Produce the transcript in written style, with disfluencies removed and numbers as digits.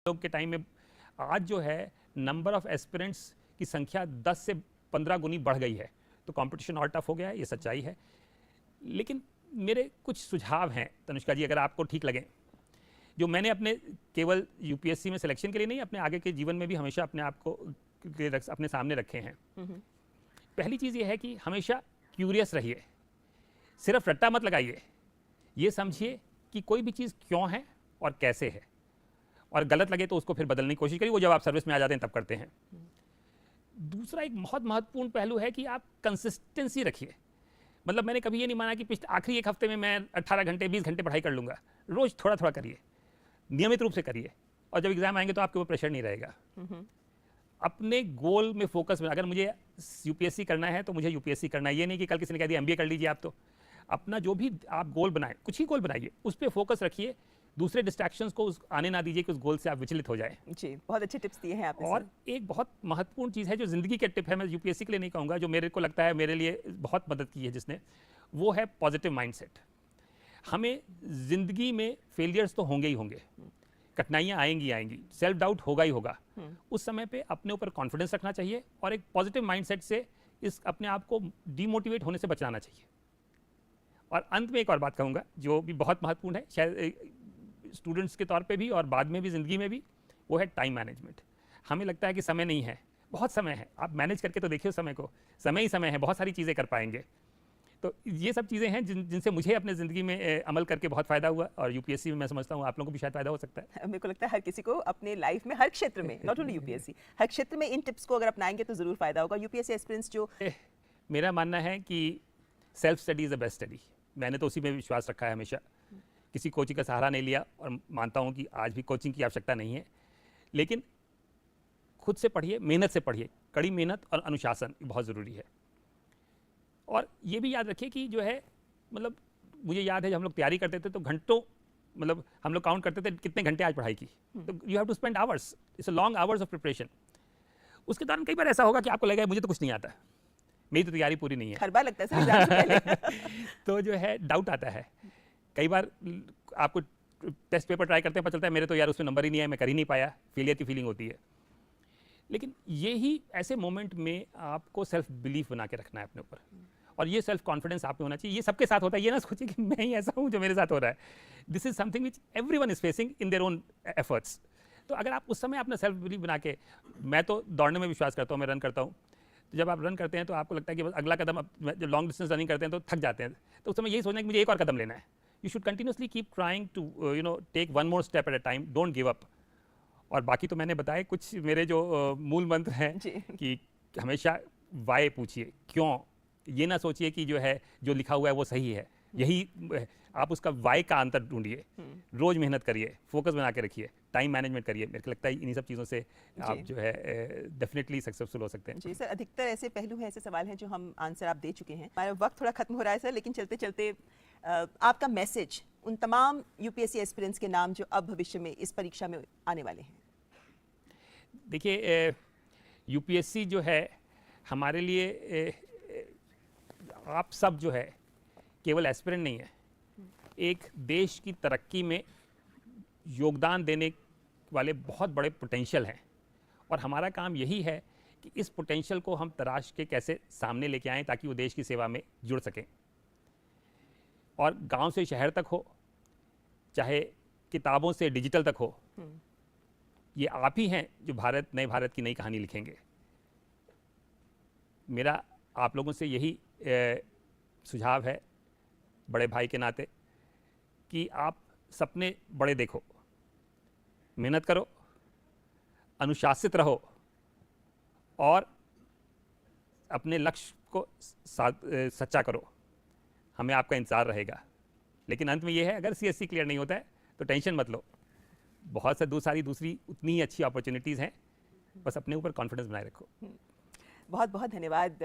लोग के टाइम में आज जो है नंबर ऑफ एस्पिरेंट्स की संख्या 10 से 15 गुनी बढ़ गई है, तो कंपटीशन और टफ हो गया है, ये सच्चाई है। लेकिन मेरे कुछ सुझाव हैं तनुष्का जी, अगर आपको ठीक लगे, जो मैंने अपने केवल यूपीएससी में सिलेक्शन के लिए नहीं, अपने आगे के जीवन में भी हमेशा अपने आप को अपने सामने रखे हैं। पहली चीज़ ये है कि हमेशा क्यूरियस रहिए, सिर्फ रट्टा मत लगाइए, ये समझिए कि कोई भी चीज़ क्यों है और कैसे है, और गलत लगे तो उसको फिर बदलने की कोशिश करिए, वो जब आप सर्विस में आ जाते हैं तब करते हैं। दूसरा एक बहुत महत्वपूर्ण पहलू है कि आप कंसिस्टेंसी रखिए। मतलब मैंने कभी ये नहीं माना कि आखिरी एक हफ्ते में मैं 18 घंटे 20 घंटे पढ़ाई कर लूँगा। रोज़ थोड़ा थोड़ा करिए, नियमित रूप से करिए, और जब एग्जाम आएंगे तो आपके ऊपर प्रेशर नहीं रहेगा। अपने गोल में फोकस में, अगर मुझे यूपीएससी करना है तो मुझे यूपीएससी करना है, ये नहीं कि कल किसी ने कह दिया एमबीए कर लीजिए आप। तो अपना जो भी आप गोल बनाएं, कुछ ही गोल बनाइए, उस पर फोकस रखिए, दूसरे डिस्ट्रैक्शंस को आने ना दीजिए कि उस गोल से आप विचलित हो जाएं। जी, बहुत अच्छे टिप्स दिए हैं आपने। और एक बहुत महत्वपूर्ण चीज़ है जो ज़िंदगी के टिप है, मैं यूपीएससी के लिए नहीं कहूँगा, जो मेरे को लगता है मेरे लिए बहुत मदद की है जिसने, वो है पॉजिटिव माइंडसेट। हमें ज़िंदगी में फेलियर्स तो होंगे ही होंगे, कठिनाइयाँ आएंगी, सेल्फ डाउट होगा ही होगा। उस समय पे अपने ऊपर कॉन्फिडेंस रखना चाहिए और एक पॉजिटिव माइंडसेट से इस अपने आप को डीमोटिवेट होने से बचाना चाहिए। और अंत में एक और बात कहूँगा जो भी बहुत महत्वपूर्ण है, शायद स्टूडेंट्स के तौर पे भी और बाद में भी ज़िंदगी में भी, वो है टाइम मैनेजमेंट। हमें लगता है कि समय नहीं है, बहुत समय है, आप मैनेज करके तो देखिए समय को, समय ही समय है, बहुत सारी चीज़ें कर पाएंगे। तो ये सब चीज़ें हैं जिनसे मुझे अपने ज़िंदगी में अमल करके बहुत फ़ायदा हुआ, और यूपीएससी में मैं समझता हूँ आप लोगों को भी शायद फ़ायदा हो सकता है। मेरे को लगता है हर किसी को अपने लाइफ में हर क्षेत्र में, नॉट ओनली यूपीएससी, हर क्षेत्र में इन टिप्स को अगर अपनाएंगे तो ज़रूर फ़ायदा होगा। यूपीएससी एस्पिरेंट्स जो, मेरा मानना है कि self study is the best study. मैंने तो उसी में विश्वास रखा है हमेशा, किसी कोचिंग का सहारा नहीं लिया, और मानता हूँ कि आज भी कोचिंग की आवश्यकता नहीं है। लेकिन खुद से पढ़िए, मेहनत से पढ़िए, कड़ी मेहनत और अनुशासन बहुत ज़रूरी है। और ये भी याद रखिए कि जो है, मतलब मुझे याद है जब हम लोग तैयारी करते थे तो घंटों, मतलब हम लोग काउंट करते थे कितने घंटे आज पढ़ाई की, तो you have to spend hours, it's a long hours of preparation. उसके दौरान कई बार ऐसा होगा कि आपको लगेगा मुझे तो कुछ नहीं आता, मेरी तो तैयारी पूरी नहीं है, हर बार लगता है सर एग्जाम से पहले। तो जो है डाउट आता है। कई बार आपको टेस्ट पेपर ट्राई करते हैं, पता चलता है मेरे तो यार उसमें नंबर ही नहीं आया, मैं कर ही नहीं पाया, फेलियर की फीलिंग होती है। लेकिन ये ही ऐसे मोमेंट में आपको सेल्फ बिलीफ बना के रखना है अपने ऊपर, और ये सेल्फ कॉन्फिडेंस आप में होना चाहिए। ये सबके साथ होता है, ये ना सोचिए कि मैं ही ऐसा हूँ जो मेरे साथ हो रहा है। This is something which everyone is facing in their own efforts. तो अगर आप उस समय अपना सेल्फ बिलीफ बना के, मैं तो दौड़ने में विश्वास करता हूँ, मैं रन करता हूँ, तो जब आप रन करते हैं तो आपको लगता है कि बस अगला कदम, जब लॉन्ग डिस्टेंस रनिंग करते हैं तो थक जाते हैं, तो उस समय यही सोचना है कि मुझे एक और कदम लेना है। You should continuously keep trying to take one more step at a time, don't give up. और बाकी तो मैंने बताए कुछ मेरे जो मूल मंत्र हैं कि हमेशा वाई पूछिए, क्यों। ये ना सोचिए कि जो है जो लिखा हुआ है वो सही है, यही आप उसका वाई का अंतर ढूंढिए, रोज मेहनत करिए, फोकस बना के रखिए, टाइम मैनेजमेंट करिए। मेरे को लगता है इन्हीं सब चीज़ों से आप जो है डेफिनेटली सक्सेसफुल हो सकते हैं। जी सर, अधिकतर ऐसे पहलू हैं, ऐसे सवाल हैं जो हम आंसर आप दे चुके हैं। हमारा वक्त थोड़ा खत्म हो रहा है सर, लेकिन चलते चलते आपका मैसेज उन तमाम यूपीएससी एस्पिरेंट्स के नाम जो अब भविष्य में इस परीक्षा में आने वाले हैं। देखिए, यूपीएससी जो है हमारे लिए, आप सब जो है केवल एस्पिरेंट नहीं है, एक देश की तरक्की में योगदान देने वाले बहुत बड़े पोटेंशियल हैं, और हमारा काम यही है कि इस पोटेंशियल को हम तराश के कैसे सामने लेके आएं ताकि वो देश की सेवा में जुड़ सकें। और गांव से शहर तक हो, चाहे किताबों से डिजिटल तक हो, ये आप ही हैं जो नए भारत की नई कहानी लिखेंगे। मेरा आप लोगों से यही सुझाव है बड़े भाई के नाते कि आप सपने बड़े देखो, मेहनत करो, अनुशासित रहो, और अपने लक्ष्य को सच्चा करो। हमें आपका इंतज़ार रहेगा। लेकिन अंत में यह है, अगर सीएससी क्लियर नहीं होता है तो टेंशन मत लो, बहुत सारी दूसरी उतनी ही अच्छी अपॉर्चुनिटीज़ हैं, बस अपने ऊपर कॉन्फिडेंस बनाए रखो। बहुत बहुत धन्यवाद।